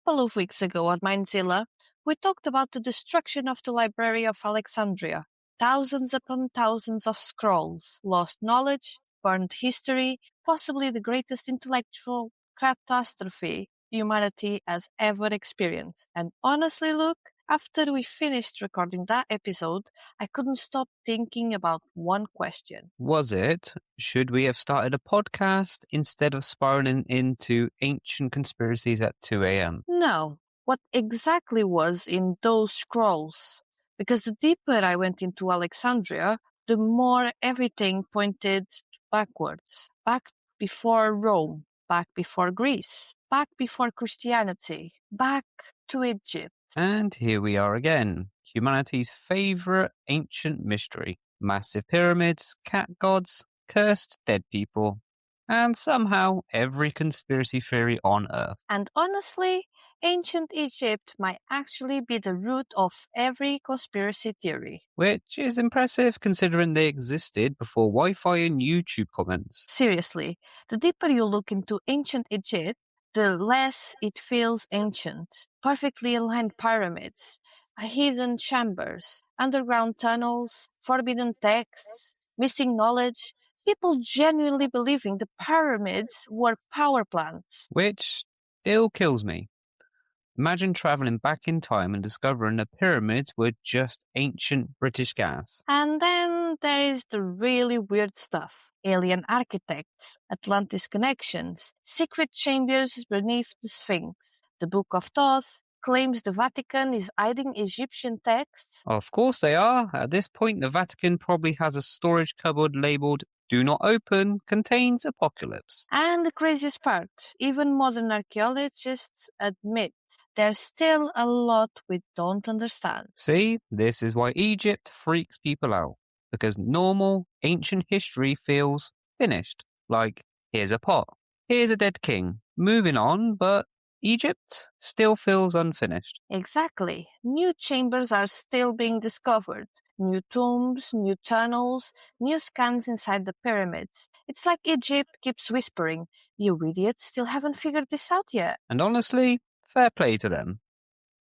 couple of weeks ago on Mindzilla, we talked about the destruction of the Library of Alexandria. Thousands upon thousands of scrolls, lost knowledge, burned history, possibly the greatest intellectual catastrophe humanity has ever experienced. And honestly, Luke, after we finished recording that episode, I couldn't stop thinking about one question. Was it, should we have started a podcast instead of spiraling into ancient conspiracies at 2 a.m.? No, what exactly was in those scrolls? Because the deeper I went into Alexandria, the more everything pointed backwards. Back before Rome, back before Greece, back before Christianity, back to Egypt. And here we are again, humanity's favourite ancient mystery. Massive pyramids, cat gods, cursed dead people, and somehow every conspiracy theory on Earth. And honestly, ancient Egypt might actually be the root of every conspiracy theory. Which is impressive considering they existed before Wi-Fi and YouTube comments. Seriously, the deeper you look into ancient Egypt, the less it feels ancient. Perfectly aligned pyramids, hidden chambers, underground tunnels, forbidden texts, missing knowledge, people genuinely believing the pyramids were power plants. Which still kills me. Imagine travelling back in time and discovering the pyramids were just ancient British gas. And then there is the really weird stuff. Alien architects, Atlantis connections, secret chambers beneath the Sphinx. The Book of Thoth claims the Vatican is hiding Egyptian texts. Of course they are. At this point, the Vatican probably has a storage cupboard labelled "Do Not Open, Contains Apocalypse." And the craziest part, even modern archaeologists admit there's still a lot we don't understand. See, this is why Egypt freaks people out. Because normal, ancient history feels finished. Like, here's a pot, here's a dead king. Moving on, but Egypt still feels unfinished. Exactly. New chambers are still being discovered. New tombs, new tunnels, new scans inside the pyramids. It's like Egypt keeps whispering, "You idiots still haven't figured this out yet." And honestly, fair play to them.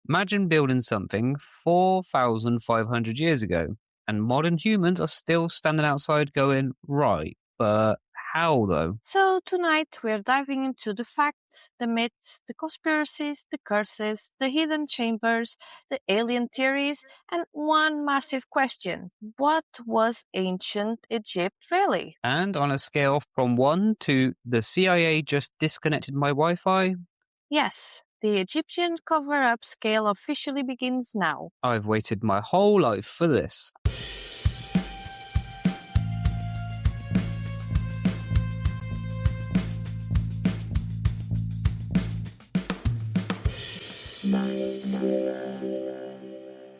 Imagine building something 4,500 years ago, and modern humans are still standing outside going, right, but how though? So tonight we're diving into the facts, the myths, the conspiracies, the curses, the hidden chambers, the alien theories, and one massive question. What was ancient Egypt really? And on a scale from 1 to the CIA just disconnected my Wi-Fi, Yes, the Egyptian cover-up scale officially begins now. I've waited my whole life for this.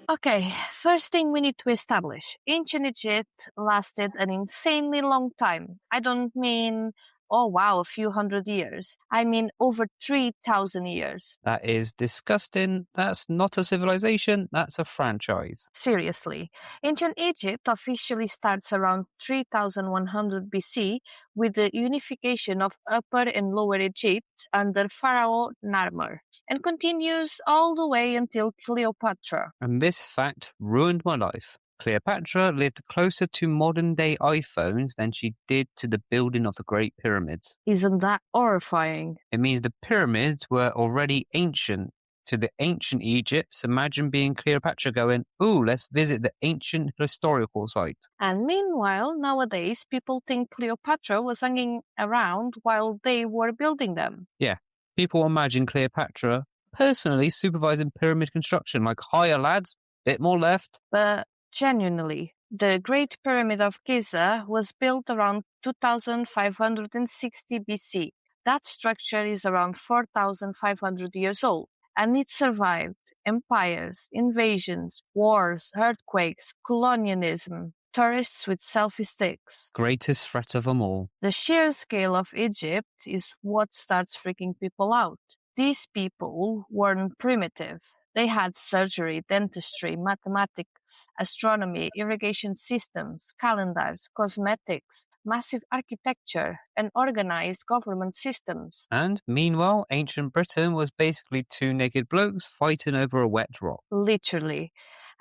Okay, first thing we need to establish. Ancient Egypt lasted an insanely long time. I don't mean, oh wow, a few hundred years. I mean over 3,000 years. That is disgusting. That's not a civilization, that's a franchise. Seriously, ancient Egypt officially starts around 3100 BC with the unification of Upper and Lower Egypt under Pharaoh Narmer and continues all the way until Cleopatra. And this fact ruined my life. Cleopatra lived closer to modern-day iPhones than she did to the building of the Great Pyramids. Isn't that horrifying? It means the pyramids were already ancient. To the ancient Egypts, imagine being Cleopatra going, ooh, let's visit the ancient historical site. And meanwhile, nowadays, people think Cleopatra was hanging around while they were building them. Yeah, people imagine Cleopatra personally supervising pyramid construction, like, hiya lads, bit more left. But genuinely, the Great Pyramid of Giza was built around 2560 BC. That structure is around 4,500 years old, and it survived empires, invasions, wars, earthquakes, colonialism, tourists with selfie sticks. Greatest threat of them all. The sheer scale of Egypt is what starts freaking people out. These people weren't primitive. They had surgery, dentistry, mathematics, astronomy, irrigation systems, calendars, cosmetics, massive architecture, and organized government systems. And meanwhile, ancient Britain was basically two naked blokes fighting over a wet rock. Literally.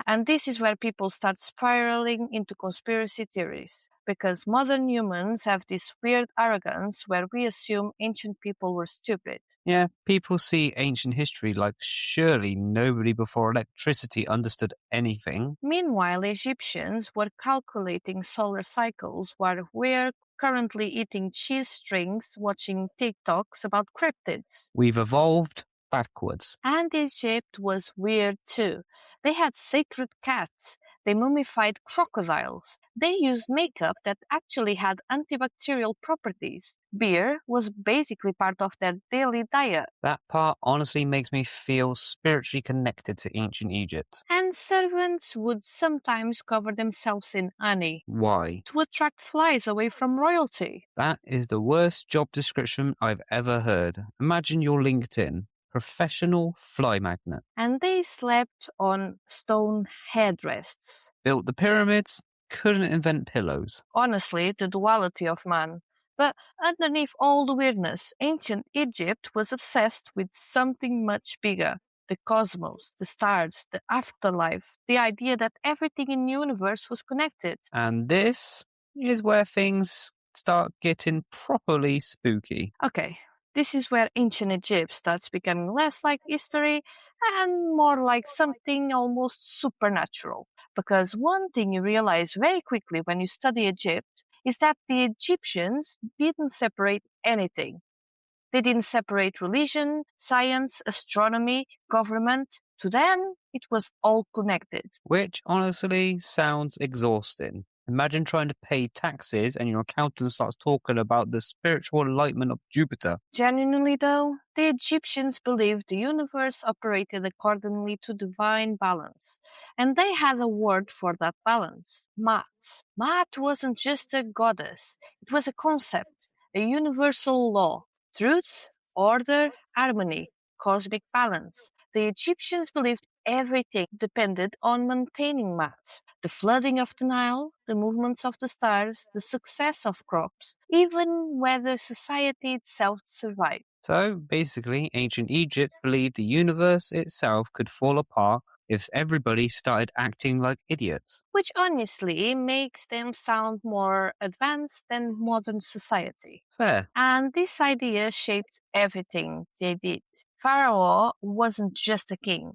And this is where people start spiraling into conspiracy theories. Because modern humans have this weird arrogance where we assume ancient people were stupid. Yeah, people see ancient history like surely nobody before electricity understood anything. Meanwhile, Egyptians were calculating solar cycles while we're currently eating cheese strings, watching TikToks about cryptids. We've evolved backwards. And Egypt was weird too. They had sacred cats. They mummified crocodiles. They used makeup that actually had antibacterial properties. Beer was basically part of their daily diet. That part honestly makes me feel spiritually connected to ancient Egypt. And servants would sometimes cover themselves in honey Why? to attract flies away from royalty. That is the worst job description I've ever heard. Imagine your LinkedIn. Professional fly magnet. And they slept on stone headrests. Built the pyramids, couldn't invent pillows. Honestly, the duality of man. But underneath all the weirdness, ancient Egypt was obsessed with something much bigger. The cosmos, the stars, the afterlife, the idea that everything in the universe was connected. And this is where things start getting properly spooky. Okay, this is where ancient Egypt starts becoming less like history and more like something almost supernatural. Because one thing you realize very quickly when you study Egypt is that the Egyptians didn't separate anything. They didn't separate religion, science, astronomy, government. To them, it was all connected. Which honestly sounds exhausting. Imagine trying to pay taxes and your accountant starts talking about the spiritual enlightenment of Jupiter. Genuinely, though, the Egyptians believed the universe operated accordingly to divine balance, and they had a word for that balance: Maat. Maat wasn't just a goddess, it was a concept, a universal law: truth, order, harmony, cosmic balance. The Egyptians believed everything depended on maintaining Maat. The flooding of the Nile, the movements of the stars, the success of crops, even whether society itself survived. So basically, ancient Egypt believed the universe itself could fall apart if everybody started acting like idiots. Which honestly makes them sound more advanced than modern society. Fair. And this idea shaped everything they did. Pharaoh wasn't just a king.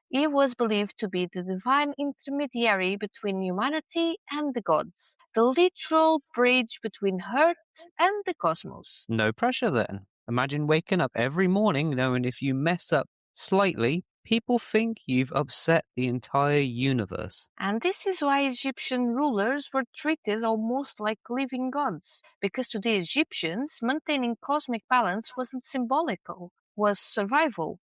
He was believed to be the divine intermediary between humanity and the gods, the literal bridge between Earth and the cosmos. No pressure then. Imagine waking up every morning knowing if you mess up slightly, people think you've upset the entire universe. And this is why Egyptian rulers were treated almost like living gods, because to the Egyptians, maintaining cosmic balance wasn't symbolical, was survival.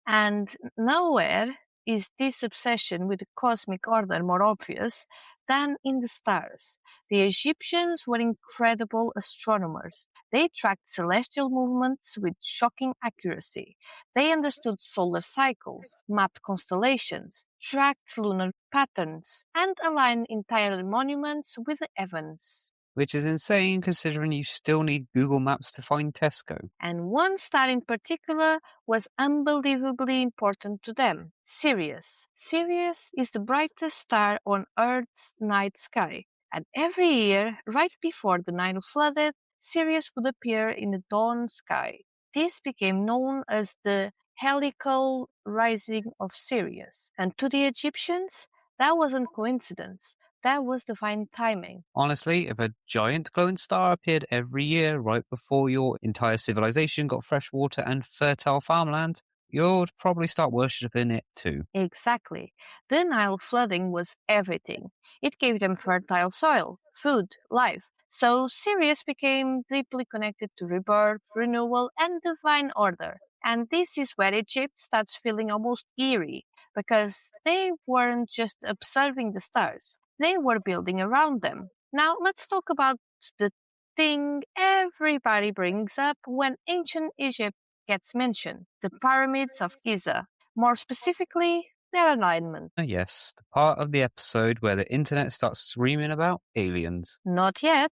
And nowhere is this obsession with the cosmic order more obvious than in the stars. The Egyptians were incredible astronomers. They tracked celestial movements with shocking accuracy. They understood solar cycles, mapped constellations, tracked lunar patterns, and aligned entire monuments with the heavens. Which is insane considering you still need Google Maps to find Tesco. And one star in particular was unbelievably important to them: Sirius. Sirius is the brightest star on Earth's night sky, and every year, right before the Nile flooded, Sirius would appear in the dawn sky. This became known as the heliacal rising of Sirius, and to the Egyptians, that wasn't coincidence. That was divine timing. Honestly, if a giant glowing star appeared every year right before your entire civilization got fresh water and fertile farmland, you'd probably start worshipping it too. Exactly. The Nile flooding was everything. It gave them fertile soil, food, life. So Sirius became deeply connected to rebirth, renewal, and divine order. And this is where Egypt starts feeling almost eerie, because they weren't just observing the stars, they were building around them. Now let's talk about the thing everybody brings up when ancient Egypt gets mentioned: the pyramids of Giza. More specifically, their alignment. Yes, the part of the episode where the internet starts screaming about aliens. Not yet,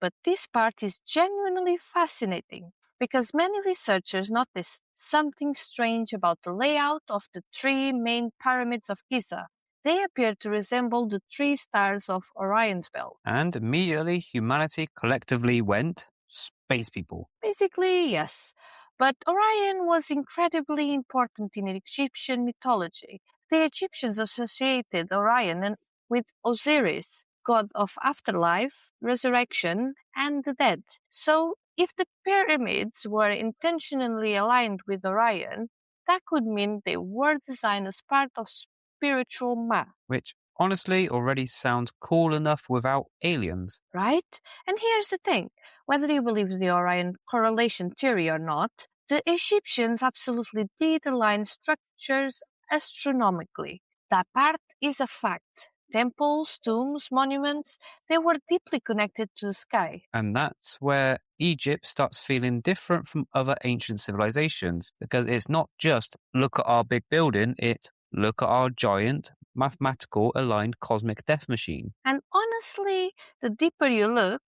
but this part is genuinely fascinating because many researchers noticed something strange about the layout of the three main pyramids of Giza. They appear to resemble the three stars of Orion's belt. And immediately humanity collectively went space people. Basically, yes. But Orion was incredibly important in Egyptian mythology. The Egyptians associated with Osiris, god of afterlife, resurrection, and the dead. So, if the pyramids were intentionally aligned with Orion, that could mean they were designed as part of spiritual math. Which honestly already sounds cool enough without aliens. Right? And here's the thing, whether you believe the Orion correlation theory or not, the Egyptians absolutely did align structures astronomically. That part is a fact. Temples, tombs, monuments, they were deeply connected to the sky. And that's where Egypt starts feeling different from other ancient civilizations because it's not just look at our big building, it's look at our giant mathematical aligned cosmic death machine. And honestly, the deeper you look,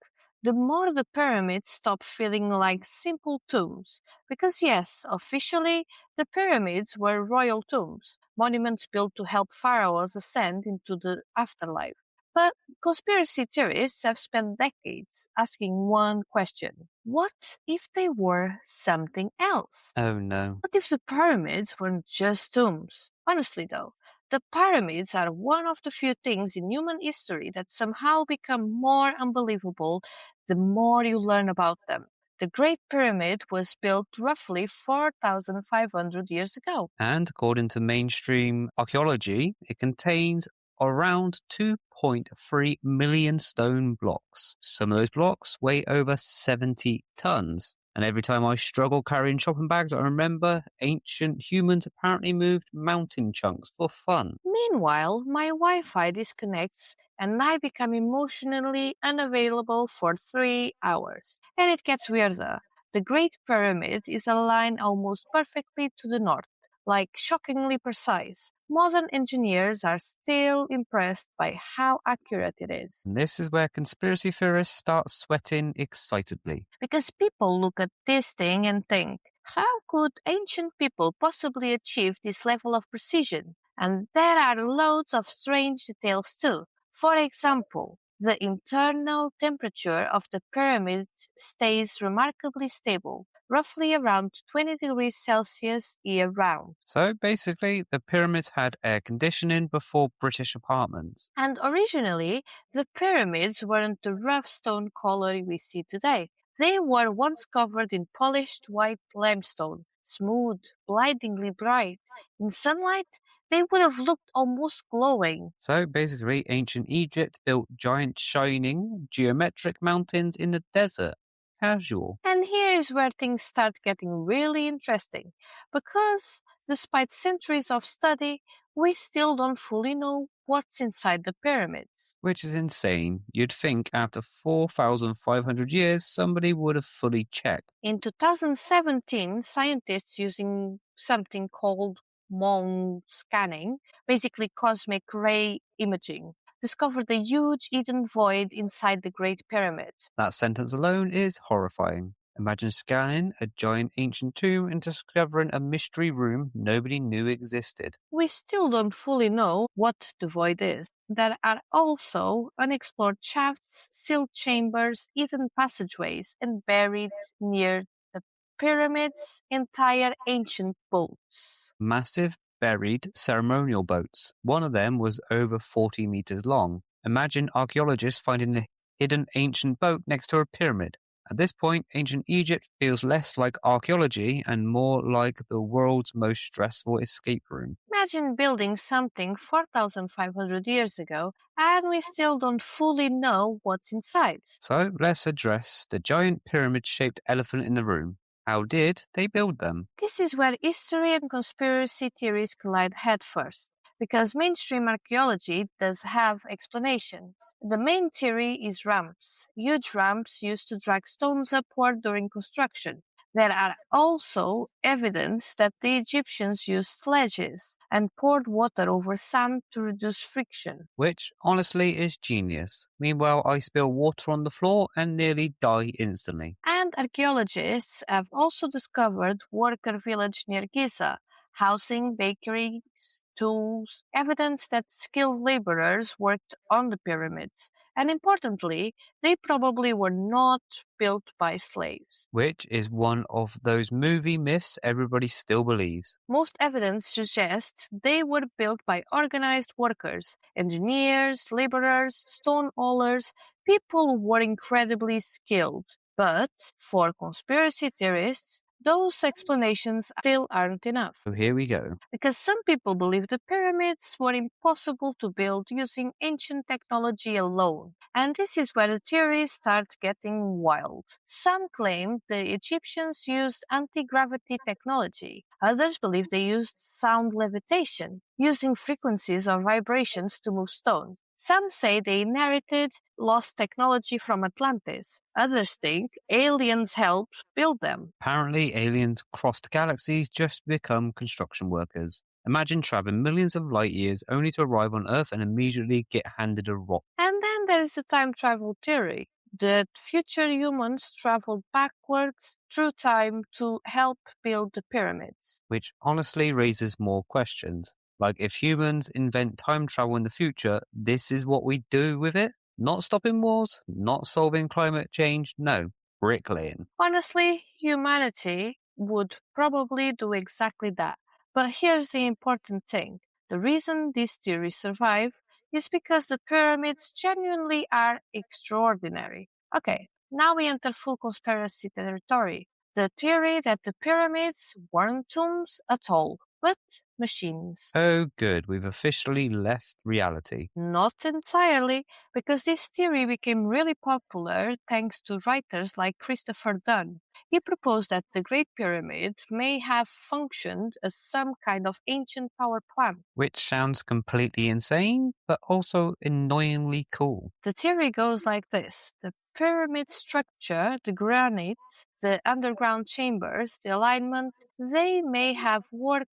the more the pyramids stop feeling like simple tombs. Because, yes, officially, the pyramids were royal tombs, monuments built to help pharaohs ascend into the afterlife. But conspiracy theorists have spent decades asking one question: what if they were something else? Oh no. What if the pyramids weren't just tombs? Honestly, though, the pyramids are one of the few things in human history that somehow become more unbelievable the more you learn about them. The Great Pyramid was built roughly 4,500 years ago. And according to mainstream archaeology, it contains around 2.3 million stone blocks. Some of those blocks weigh over 70 tons. And every time I struggle carrying shopping bags, I remember ancient humans apparently moved mountain chunks for fun. Meanwhile, my Wi Fi disconnects and I become emotionally unavailable for 3 hours. And it gets weirder. The Great Pyramid is aligned almost perfectly to the north, like shockingly precise. Modern engineers are still impressed by how accurate it is. And this is where conspiracy theorists start sweating excitedly. Because people look at this thing and think, how could ancient people possibly achieve this level of precision? And there are loads of strange details too. For example, the internal temperature of the pyramid stays remarkably stable, roughly around 20 degrees Celsius year round. So basically, the pyramids had air conditioning before British apartments. And originally, the pyramids weren't the rough stone color we see today. They were once covered in polished white limestone, smooth, blindingly bright. In sunlight, they would have looked almost glowing. So basically, ancient Egypt built giant shining geometric mountains in the desert. Casual. And here's where things start getting really interesting, because despite centuries of study, we still don't fully know what's inside the pyramids. Which is insane. You'd think after 4,500 years, somebody would have fully checked. In 2017, scientists using something called MON scanning, basically cosmic ray imaging, discovered a huge hidden void inside the Great Pyramid. That sentence alone is horrifying. Imagine scanning a giant ancient tomb and discovering a mystery room nobody knew existed. We still don't fully know what the void is. There are also unexplored shafts, sealed chambers, hidden passageways, and buried near the pyramids entire ancient boats. Massive, buried ceremonial boats. One of them was over 40 meters long. Imagine archaeologists finding a hidden ancient boat next to a pyramid. At this point, ancient Egypt feels less like archaeology and more like the world's most stressful escape room. Imagine building something 4,500 years ago and we still don't fully know what's inside. So let's address the giant pyramid-shaped elephant in the room. How did they build them? This is where history and conspiracy theories collide headfirst, because mainstream archaeology does have explanations. The main theory is ramps, huge ramps used to drag stones upward during construction. There are also evidence that the Egyptians used sledges and poured water over sand to reduce friction. Which honestly is genius. Meanwhile, I spill water on the floor and nearly die instantly. And archaeologists have also discovered worker village near Giza, housing bakeries, tools, evidence that skilled laborers worked on the pyramids. And importantly, they probably were not built by slaves. Which is one of those movie myths everybody still believes. Most evidence suggests they were built by organized workers, engineers, laborers, stone haulers, people who were incredibly skilled. But for conspiracy theorists, those explanations still aren't enough. So here we go. Because some people believe the pyramids were impossible to build using ancient technology alone. And this is where the theories start getting wild. Some claim the Egyptians used anti-gravity technology. Others believe they used sound levitation, using frequencies or vibrations to move stone. Some say they inherited lost technology from Atlantis. Others think aliens helped build them. Apparently, aliens crossed galaxies just to become construction workers. Imagine traveling millions of light years only to arrive on Earth and immediately get handed a rock. And then there is the time travel theory that future humans traveled backwards through time to help build the pyramids. Which honestly raises more questions. Like, if humans invent time travel in the future, this is what we do with it? Not stopping wars, not solving climate change, no, bricklaying. Honestly, humanity would probably do exactly that. But here's the important thing. The reason these theories survive is because the pyramids genuinely are extraordinary. Okay, now we enter full conspiracy territory. The theory that the pyramids weren't tombs at all, but machines. Oh, good, we've officially left reality. Not entirely, because this theory became really popular thanks to writers like Christopher Dunn. He proposed that the Great Pyramid may have functioned as some kind of ancient power plant. Which sounds completely insane, but also annoyingly cool. The theory goes like this: the pyramid structure, the granite, the underground chambers, the alignment, they may have worked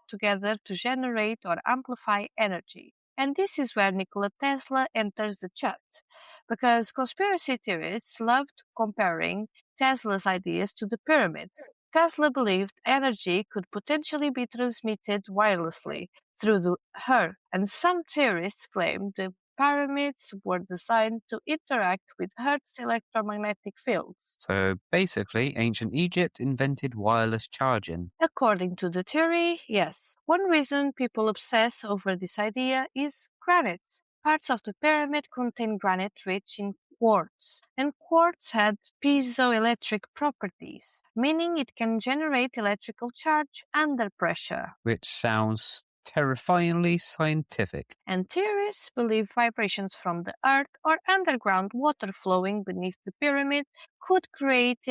together to generate or amplify energy. And this is where Nikola Tesla enters the chat, because conspiracy theorists loved comparing Tesla's ideas to the pyramids. Tesla believed energy could potentially be transmitted wirelessly through the earth, and some theorists claim the pyramids were designed to interact with Earth's electromagnetic fields. So basically, ancient Egypt invented wireless charging. According to the theory, yes. One reason people obsess over this idea is granite. Parts of the pyramid contain granite rich in quartz, and quartz had piezoelectric properties, meaning it can generate electrical charge under pressure. Which sounds terrifyingly scientific. And theorists believe vibrations from the earth or underground water flowing beneath the pyramid could create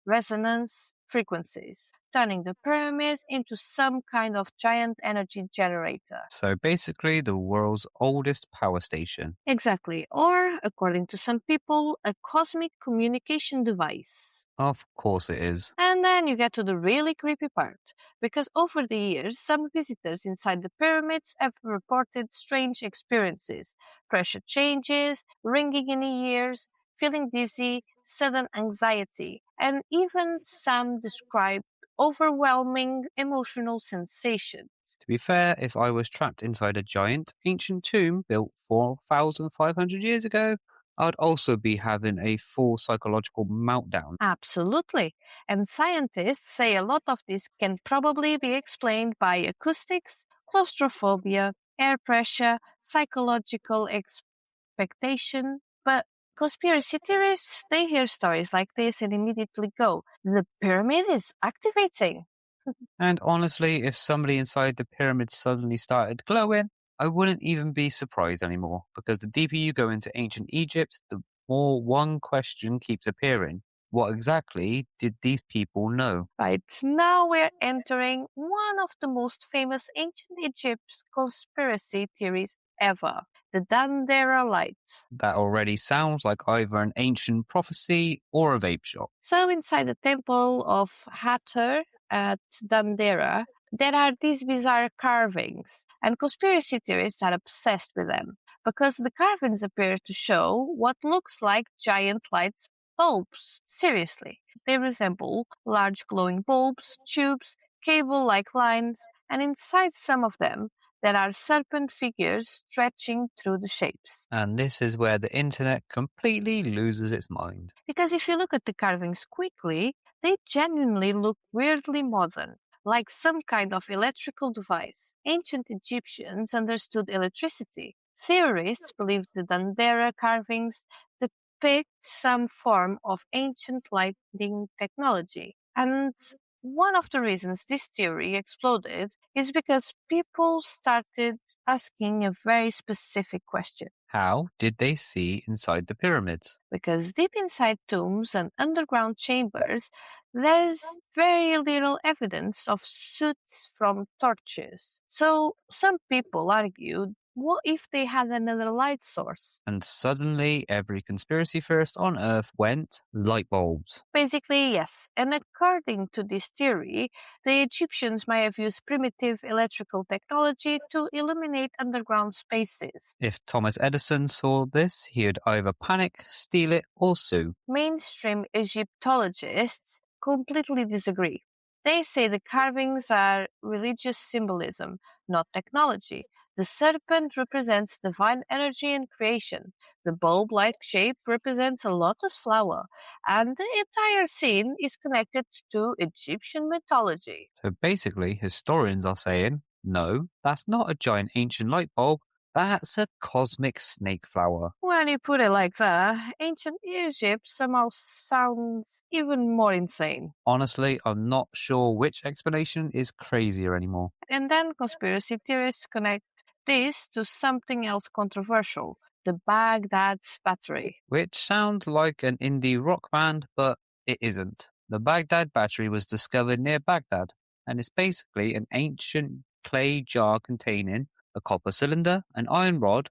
resonance frequencies, turning the pyramid into some kind of giant energy generator. So basically, the world's oldest power station. Exactly, or, according to some people, a cosmic communication device. Of course it is. And then you get to the really creepy part, because over the years, some visitors inside the pyramids have reported strange experiences: pressure changes, ringing in the ears, feeling dizzy, sudden anxiety, and even some describe overwhelming emotional sensations. To be fair, if I was trapped inside a giant ancient tomb built 4,500 years ago, I'd also be having a full psychological meltdown. Absolutely. And scientists say a lot of this can probably be explained by acoustics, claustrophobia, air pressure, psychological expectation. But conspiracy theorists, they hear stories like this and immediately go, the pyramid is activating. And honestly, if somebody inside the pyramid suddenly started glowing, I wouldn't even be surprised anymore, because the deeper you go into ancient Egypt, the more one question keeps appearing. What exactly did these people know? Right, now we're entering one of the most famous ancient Egypt's conspiracy theories ever, the Dandera light. That already sounds like either an ancient prophecy or a vape shop. So inside the temple of Hathor at Dandera, there are these bizarre carvings, and conspiracy theorists are obsessed with them because the carvings appear to show what looks like giant light bulbs. Seriously, they resemble large glowing bulbs, tubes, cable-like lines, and inside some of them there are serpent figures stretching through the shapes. And this is where the internet completely loses its mind. Because if you look at the carvings quickly, they genuinely look weirdly modern, like some kind of electrical device. Ancient Egyptians understood electricity. Theorists believe the Dandera carvings depict some form of ancient lighting technology. And one of the reasons this theory exploded is because people started asking a very specific question. How did they see inside the pyramids? Because deep inside tombs and underground chambers, there's very little evidence of soot from torches. So some people argue, what if they had another light source? And suddenly every conspiracy theorist on Earth went light bulbs. Basically, yes. And according to this theory, the Egyptians might have used primitive electrical technology to illuminate underground spaces. If Thomas Edison saw this, he would either panic, steal it, or sue. Mainstream Egyptologists completely disagree. They say the carvings are religious symbolism, not technology. The serpent represents divine energy and creation. The bulb-like shape represents a lotus flower. And the entire scene is connected to Egyptian mythology. So basically, historians are saying, no, that's not a giant ancient light bulb, that's a cosmic snake flower. When you put it like that, ancient Egypt somehow sounds even more insane. Honestly, I'm not sure which explanation is crazier anymore. And then conspiracy theorists connect this to something else controversial, the Baghdad's battery. Which sounds like an indie rock band, but it isn't. The Baghdad battery was discovered near Baghdad, and it's basically an ancient clay jar containing a copper cylinder, an iron rod,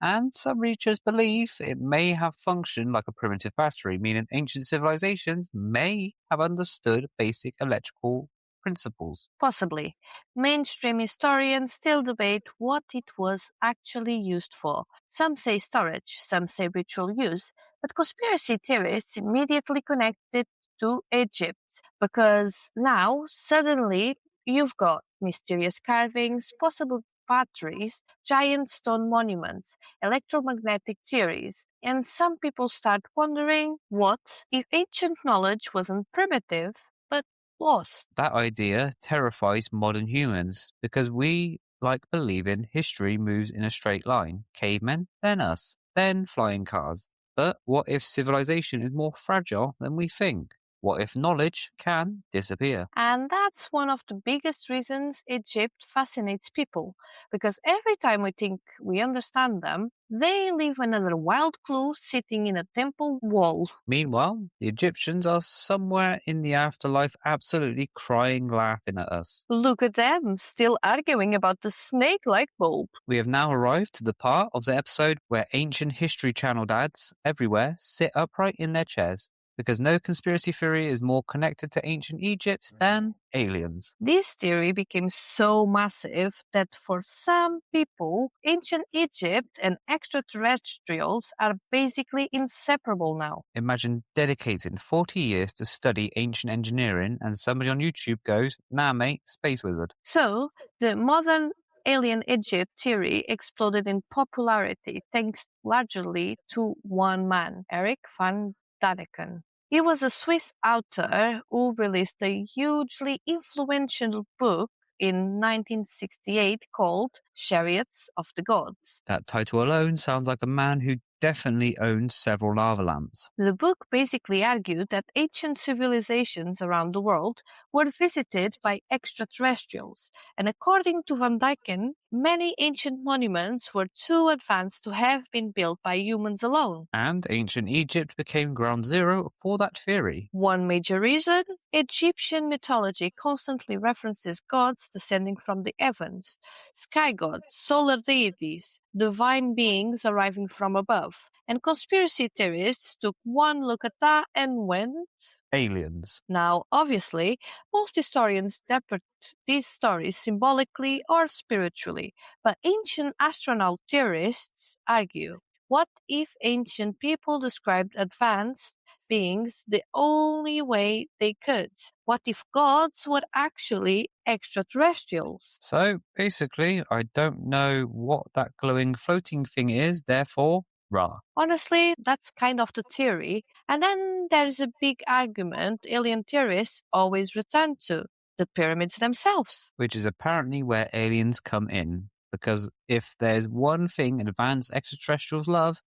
and some researchers believe it may have functioned like a primitive battery, meaning ancient civilizations may have understood basic electrical principles. Possibly. Mainstream historians still debate what it was actually used for. Some say storage, some say ritual use, but conspiracy theorists immediately connect it to Egypt because now suddenly you've got mysterious carvings, possible batteries, giant stone monuments, electromagnetic theories, and some people start wondering what if ancient knowledge wasn't primitive but lost? That idea terrifies modern humans because we like believing history moves in a straight line. Cavemen, then us, then flying cars. But what if civilization is more fragile than we think? What if knowledge can disappear? And that's one of the biggest reasons Egypt fascinates people, because every time we think we understand them, they leave another wild clue sitting in a temple wall. Meanwhile, the Egyptians are somewhere in the afterlife absolutely crying, laughing at us. Look at them, still arguing about the snake-like bulb. We have now arrived to the part of the episode where ancient History Channel dads everywhere sit upright in their chairs, because no conspiracy theory is more connected to ancient Egypt than aliens. This theory became so massive that for some people, ancient Egypt and extraterrestrials are basically inseparable now. Imagine dedicating 40 years to study ancient engineering and somebody on YouTube goes, nah mate, space wizard. So, the modern alien Egypt theory exploded in popularity thanks largely to one man, Eric van Daniken. He was a Swiss author who released a hugely influential book in 1968 called Chariots of the Gods. That title alone sounds like a man who definitely owns several lava lamps. The book basically argued that ancient civilizations around the world were visited by extraterrestrials, and according to Van Dyken, many ancient monuments were too advanced to have been built by humans alone. And ancient Egypt became ground zero for that theory. One major reason? Egyptian mythology constantly references gods descending from the heavens, sky gods, solar deities, divine beings arriving from above. And conspiracy theorists took one look at that and went, aliens. now, obviously, most historians interpret these stories symbolically or spiritually, but ancient astronaut theorists argue, what if ancient people described advanced beings the only way they could? What if gods were actually extraterrestrials? So basically, I don't know what that glowing floating thing is, therefore, rah. Honestly, that's kind of the theory. And then there's a big argument alien theorists always return to, the pyramids themselves. Which is apparently where aliens come in. Because if there's one thing advanced extraterrestrials love,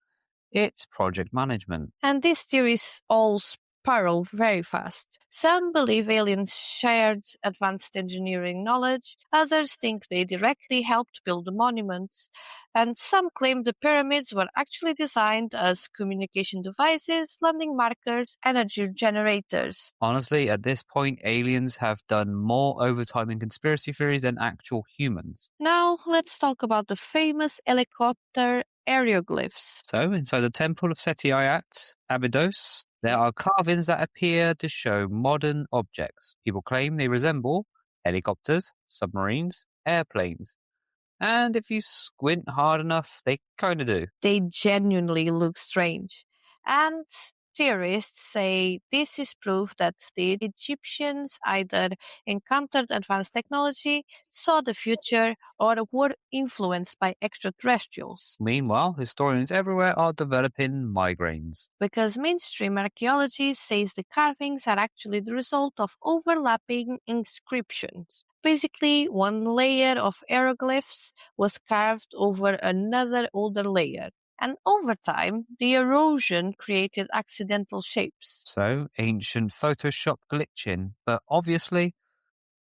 it's project management. And these theories all spiral very fast. Some believe aliens shared advanced engineering knowledge, others think they directly helped build the monuments, and some claim the pyramids were actually designed as communication devices, landing markers, energy generators. Honestly, at this point, aliens have done more overtime in conspiracy theories than actual humans. Now, let's talk about the famous helicopter hieroglyphs. So, inside the temple of Seti Ayat, Abydos, there are carvings that appear to show modern objects. People claim they resemble helicopters, submarines, airplanes. And if you squint hard enough, they kind of do. They genuinely look strange. And theorists say this is proof that the Egyptians either encountered advanced technology, saw the future, or were influenced by extraterrestrials. Meanwhile, historians everywhere are developing migraines. Because mainstream archaeology says the carvings are actually the result of overlapping inscriptions. Basically, one layer of hieroglyphs was carved over another older layer. And over time, the erosion created accidental shapes. So, ancient Photoshop glitching. But obviously,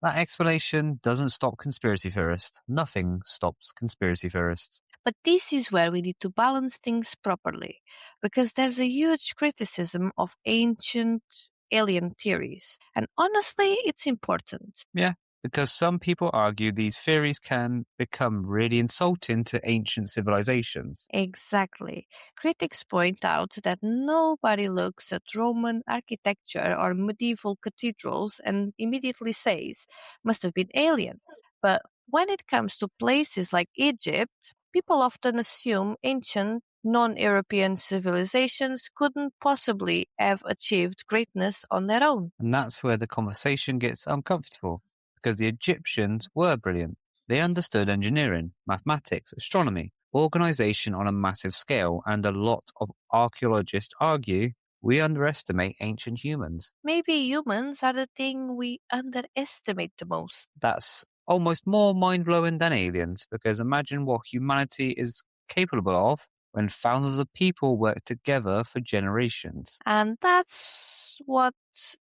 that explanation doesn't stop conspiracy theorists. Nothing stops conspiracy theorists. But this is where we need to balance things properly, because there's a huge criticism of ancient alien theories. And honestly, it's important. Yeah, because some people argue these theories can become really insulting to ancient civilizations. Exactly. Critics point out that nobody looks at Roman architecture or medieval cathedrals and immediately says, must have been aliens. But when it comes to places like Egypt, people often assume ancient non-European civilizations couldn't possibly have achieved greatness on their own. And that's where the conversation gets uncomfortable, because the Egyptians were brilliant. They understood engineering, mathematics, astronomy, organization on a massive scale, and a lot of archaeologists argue we underestimate ancient humans. Maybe humans are the thing we underestimate the most. That's almost more mind-blowing than aliens, because imagine what humanity is capable of when thousands of people work together for generations. And that's what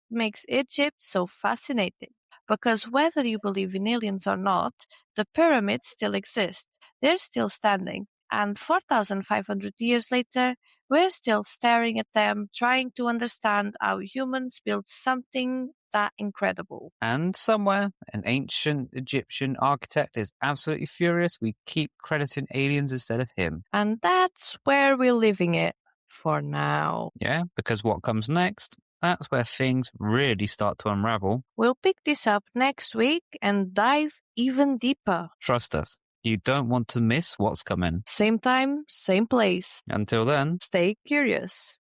makes Egypt so fascinating. Because whether you believe in aliens or not, the pyramids still exist. They're still standing. And 4,500 years later, we're still staring at them, trying to understand how humans built something that incredible. And somewhere, an ancient Egyptian architect is absolutely furious we keep crediting aliens instead of him. And that's where we're leaving it for now. Yeah, because what comes next, that's where things really start to unravel. We'll pick this up next week and dive even deeper. Trust us, you don't want to miss what's coming. Same time, same place. Until then, Stay curious.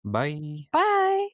bye. Bye.